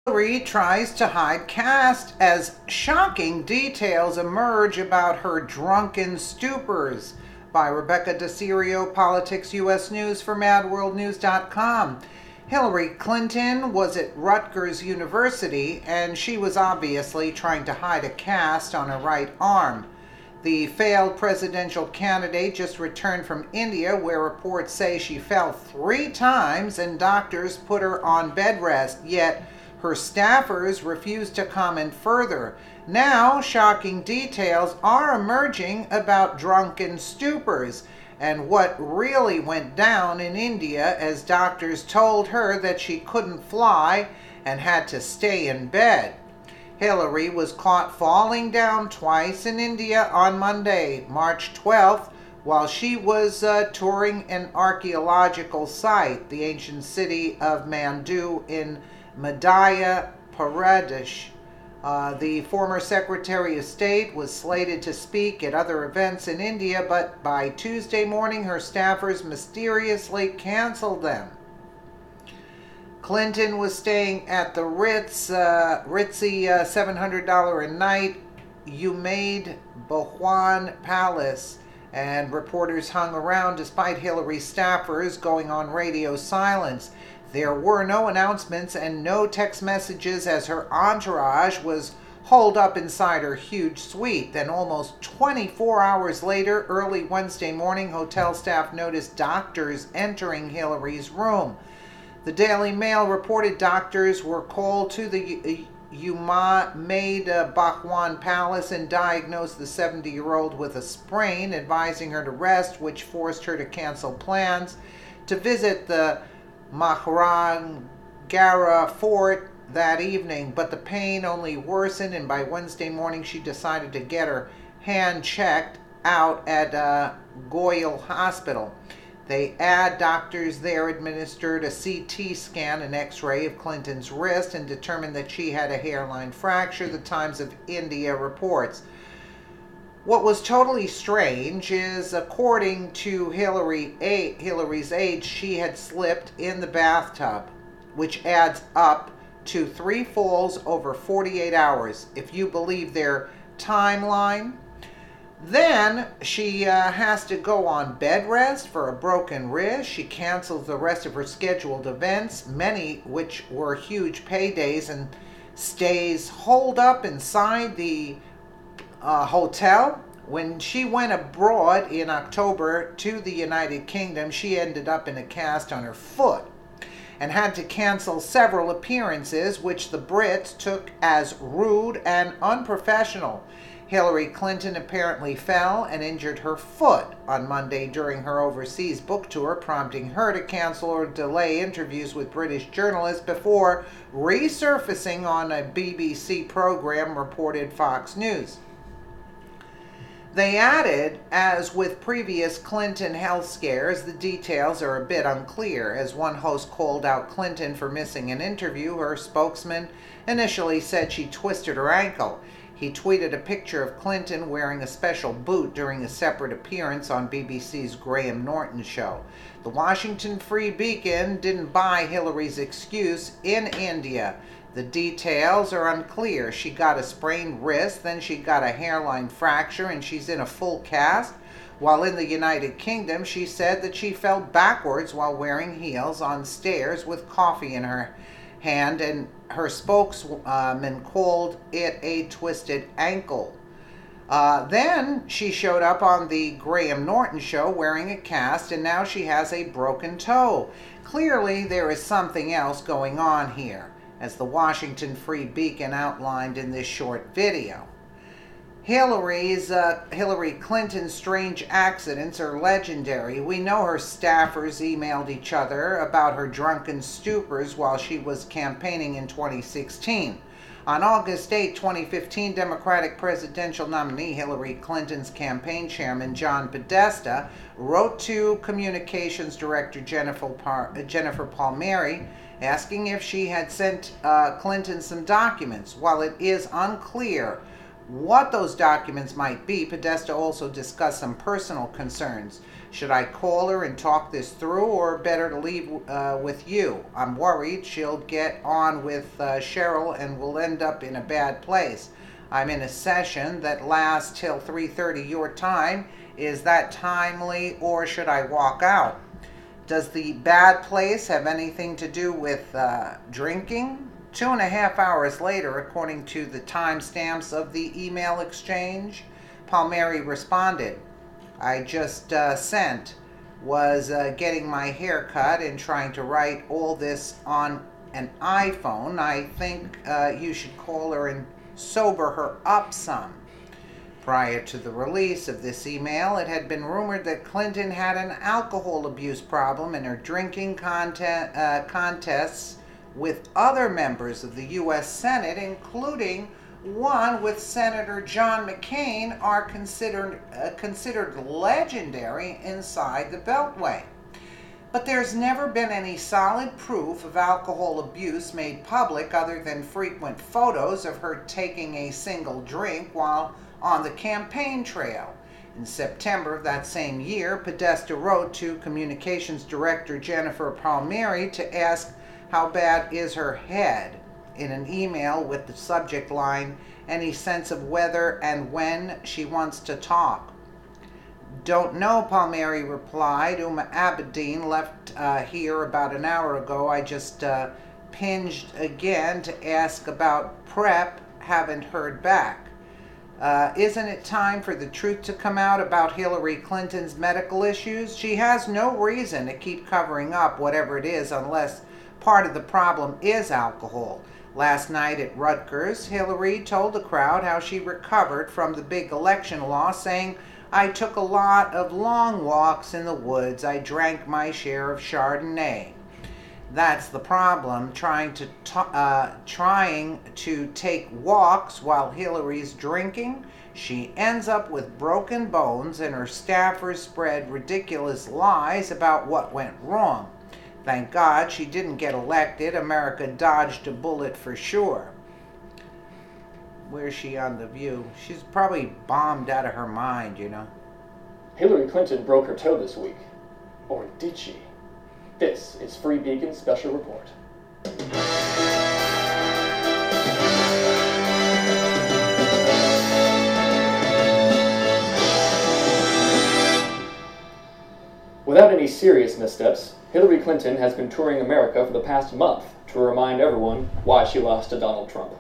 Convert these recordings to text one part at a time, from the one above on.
Hillary tries to hide cast as shocking details emerge about her drunken stupors. By Rebecca DeCirio, Politics US News for MadWorldNews.com. Hillary Clinton was at Rutgers University, and she was obviously trying to hide a cast on her right arm. The failed presidential candidate just returned from India, where reports say she fell 3 times and doctors put her on bed rest, yet her staffers refused to comment further. Now, shocking details are emerging about drunken stupors and what really went down in India, as doctors told her that she couldn't fly and had to stay in bed. Hillary was caught falling down twice in India on Monday, March 12th, while she was touring an archaeological site, the ancient city of Mandu in Madhya Pradesh. The former Secretary of State was slated to speak at other events in India, but by Tuesday morning her staffers mysteriously canceled them. Clinton was staying at the ritzy $700 a night Umaid Bhwan Palace, and reporters hung around despite Hillary's staffers going on radio silence. There were no announcements and no text messages as her entourage was holed up inside her huge suite. Then almost 24 hours later, early Wednesday morning, hotel staff noticed doctors entering Hillary's room. The Daily Mail reported doctors were called to the Umaid Bhwan Palace and diagnosed the 70-year-old with a sprain, advising her to rest, which forced her to cancel plans to visit the Maharangara Fort that evening. But the pain only worsened, and by Wednesday morning she decided to get her hand checked out at Goyal Hospital. Doctors there administered a CT scan and X-ray of Clinton's wrist and determined that she had a hairline fracture, the Times of India reports. What was totally strange is, according to Hillary's age, she had slipped in the bathtub, which adds up to 3 falls over 48 hours, if you believe their timeline. Then she has to go on bed rest for a broken wrist. She cancels the rest of her scheduled events, many which were huge paydays, and stays holed up inside the hotel. When she went abroad in October to the United Kingdom, she ended up in a cast on her foot and had to cancel several appearances, which the Brits took as rude and unprofessional. Hillary Clinton apparently fell and injured her foot on Monday during her overseas book tour, prompting her to cancel or delay interviews with British journalists before resurfacing on a BBC program, reported Fox News. They added, as with previous Clinton health scares, the details are a bit unclear. As one host called out Clinton for missing an interview, her spokesman initially said she twisted her ankle. He tweeted a picture of Clinton wearing a special boot during a separate appearance on BBC's Graham Norton show. The Washington Free Beacon didn't buy Hillary's excuse in India. The details are unclear. She got a sprained wrist, then she got a hairline fracture, and she's in a full cast. While in the United Kingdom, she said that she fell backwards while wearing heels on stairs with coffee in her hand, and her spokesman called it a twisted ankle. Then she showed up on the Graham Norton show wearing a cast, and now she has a broken toe. Clearly, there is something else going on here, as the Washington Free Beacon outlined in this short video. Hillary Clinton's strange accidents are legendary. We know her staffers emailed each other about her drunken stupors while she was campaigning in 2016. On August 8, 2015, Democratic presidential nominee Hillary Clinton's campaign chairman John Podesta wrote to Communications Director Jennifer Palmieri asking if she had sent Clinton some documents. While it is unclear what those documents might be, Podesta also discussed some personal concerns. Should I call her and talk this through, or better to leave with you? I'm worried she'll get on with Cheryl and we'll end up in a bad place. I'm in a session that lasts till 3:30 your time. Is that timely, or should I walk out? Does the bad place have anything to do with drinking? 2.5 hours later, according to the timestamps of the email exchange, Palmieri responded, I just was getting my hair cut and trying to write all this on an iPhone. I think you should call her and sober her up some. Prior to the release of this email, it had been rumored that Clinton had an alcohol abuse problem in her drinking contests with other members of the U.S. Senate, including one with Senator John McCain, are considered legendary inside the Beltway. But there's never been any solid proof of alcohol abuse made public other than frequent photos of her taking a single drink while on the campaign trail. In September of that same year, Podesta wrote to Communications Director Jennifer Palmieri to ask how bad is her head, in an email with the subject line, any sense of whether and when she wants to talk. Don't know, Palmieri replied. Uma Abedin left here about an hour ago. I just pinged again to ask about prep. Haven't heard back. Isn't it time for the truth to come out about Hillary Clinton's medical issues? She has no reason to keep covering up whatever it is unless part of the problem is alcohol. Last night at Rutgers, Hillary told the crowd how she recovered from the big election loss, saying, I took a lot of long walks in the woods. I drank my share of Chardonnay. That's the problem, trying to take walks while Hillary's drinking. She ends up with broken bones, and her staffers spread ridiculous lies about what went wrong. Thank God she didn't get elected. America dodged a bullet for sure. Where's she on The View? She's probably bombed out of her mind, you know. Hillary Clinton broke her toe this week. Or did she? This is Free Beacon's special report. Without any serious missteps, Hillary Clinton has been touring America for the past month to remind everyone why she lost to Donald Trump.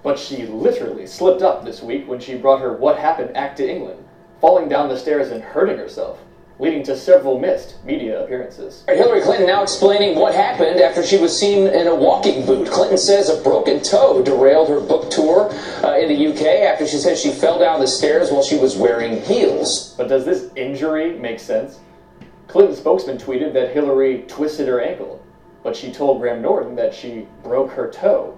But she literally slipped up this week when she brought her What Happened act to England, falling down the stairs and hurting herself, leading to several missed media appearances. Hillary Clinton now explaining what happened after she was seen in a walking boot. Clinton says a broken toe derailed her book tour in the UK after she said she fell down the stairs while she was wearing heels. But does this injury make sense? Clinton's spokesman tweeted that Hillary twisted her ankle, but she told Graham Norton that she broke her toe.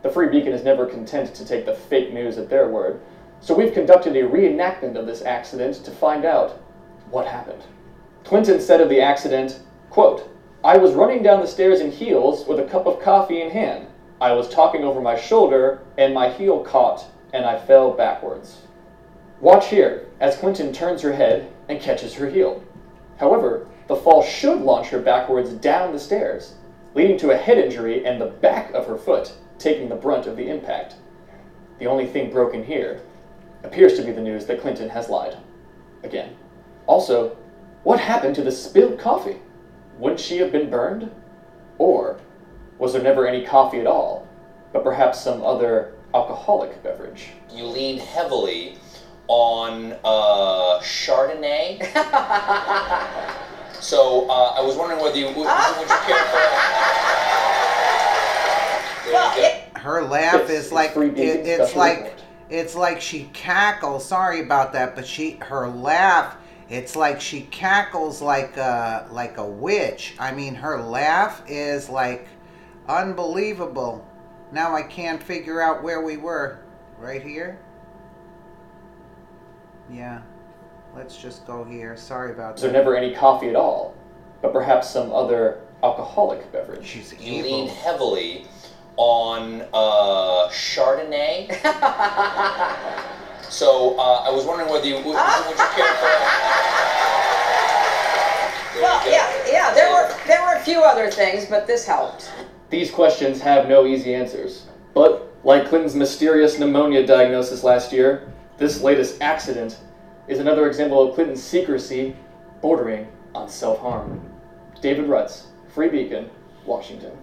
The Free Beacon is never content to take the fake news at their word, so we've conducted a reenactment of this accident to find out what happened. Clinton said of the accident, quote, I was running down the stairs in heels with a cup of coffee in hand. I was talking over my shoulder and my heel caught and I fell backwards. Watch here as Clinton turns her head and catches her heel. However, the fall should launch her backwards down the stairs, leading to a head injury and the back of her foot taking the brunt of the impact. The only thing broken here appears to be the news that Clinton has lied. Again. Also, what happened to the spilled coffee? Would she have been burned? Or was there never any coffee at all, but perhaps some other alcoholic beverage? You leaned heavily on Chardonnay. So I was wondering whether would you care for... Her laugh is like it's like she cackles. Sorry about that, but her laugh. It's like she cackles like a witch. I mean, her laugh is like unbelievable. Now I can't figure out where we were. Right here? Yeah. Let's just go here. Sorry about that. Was there never any coffee at all, but perhaps some other alcoholic beverage? She's You evil. leaned heavily on Chardonnay. So I was wondering whether would you care for? Well, yeah. There were a few other things, but this helped. These questions have no easy answers. But, like Clinton's mysterious pneumonia diagnosis last year, this latest accident is another example of Clinton's secrecy bordering on self-harm. David Rutz, Free Beacon, Washington.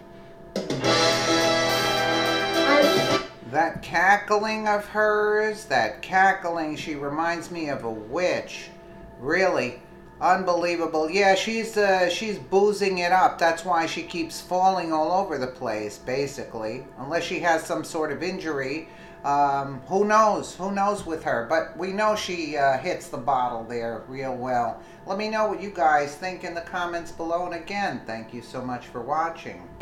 That cackling of hers, she reminds me of a witch. Really. Unbelievable. Yeah, she's boozing it up. That's why she keeps falling all over the place, basically. Unless she has some sort of injury. Who knows? Who knows with her? But we know she hits the bottle there real well. Let me know what you guys think in the comments below. And again, thank you so much for watching.